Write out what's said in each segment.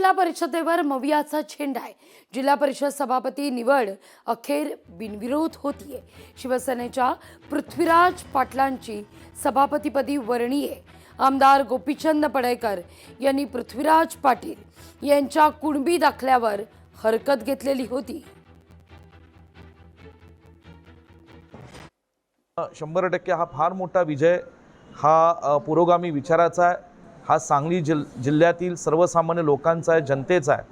जिल्हा परिषदेवर मवियाचा झेंडा आहे। जिल्हा परिषद सभापती निवड अखेर बिनविरोध होतीये। शिवसेनेच्या पृथ्वीराज पाटलांची सभापतीपदी वर्णी आहे। आमदार गोपीचंद पडळकर यांनी पृथ्वीराज पाटील यांच्या कुणबी दाखल्यावर हरकत घेतलेली होती। 100% हा फार मोठा विजय हा पुरोगामी विचाराचा आहे। हा सांगली जिल्ह्यातील सर्वसामान्य लोकांचा आहे, जनतेचा आहे।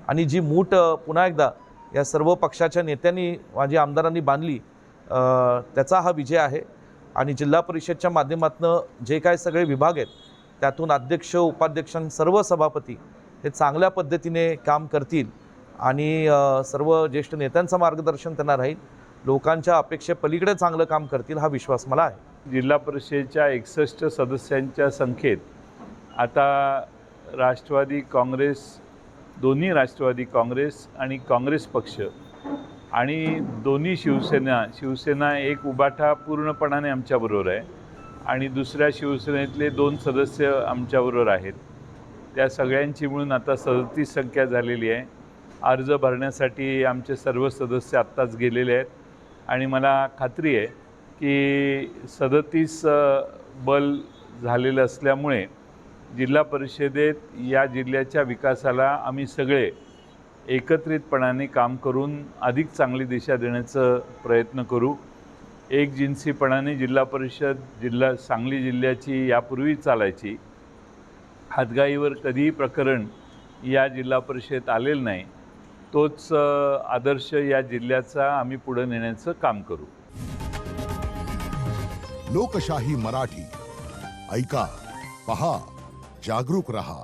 आणि जी मूठ पुन्हा एकदा या सर्व पक्षाच्या नेत्यांनी माझी आमदारांनी बांधली त्याचा हा विजय आहे। आणि जिल्हा परिषदच्या माध्यमातून जे काय सगळे विभाग आहेत त्यातून अध्यक्ष उपाध्यक्ष सर्व सभापती हे चांगल्या पद्धतीने काम करतील आणि सर्व ज्येष्ठ नेत्यांचं मार्गदर्शन त्यांना राहील। लोकांच्या अपेक्षेपलीकडे चांगलं काम करतील हा विश्वास मला आहे। जिल्हा परिषदेच्या 61 सदस्यांच्या संख्येत आता राष्ट्रवादी काँग्रेस, दोन्ही राष्ट्रवादी काँग्रेस आणि काँग्रेस पक्ष आणि दोन्ही शिवसेना एक उबाठा पूर्णपणाने आमच्याबरोबर आहे आणि दुसऱ्या शिवसेनेतले 2 सदस्य आमच्याबरोबर आहेत। त्या सगळ्यांची मिळून आता 37 संख्या झालेली आहे। अर्ज भरण्यासाठी आमचे सर्व सदस्य आत्ताच गेलेले आहेत आणि मला खात्री आहे की 37 बल झालेलं असल्यामुळे जिल्हा परिषदेत या जिल्ह्याच्या विकासाला आम्ही सगळे एकत्रितपणाने काम करून अधिक चांगली दिशा देण्याचा प्रयत्न करू। एकजिन्सीपणाने जिल्हा परिषद सांगली जिल्ह्याची यापूर्वी चालायची। हातगाईवर कधीही प्रकरण या जिल्हा परिषदेत आलेलं नाही। तोच आदर्श या जिल्ह्याचा आम्ही पुढे नेण्याचं काम करू। लोकशाही मराठी ऐका, पहा, जागरूक रहा।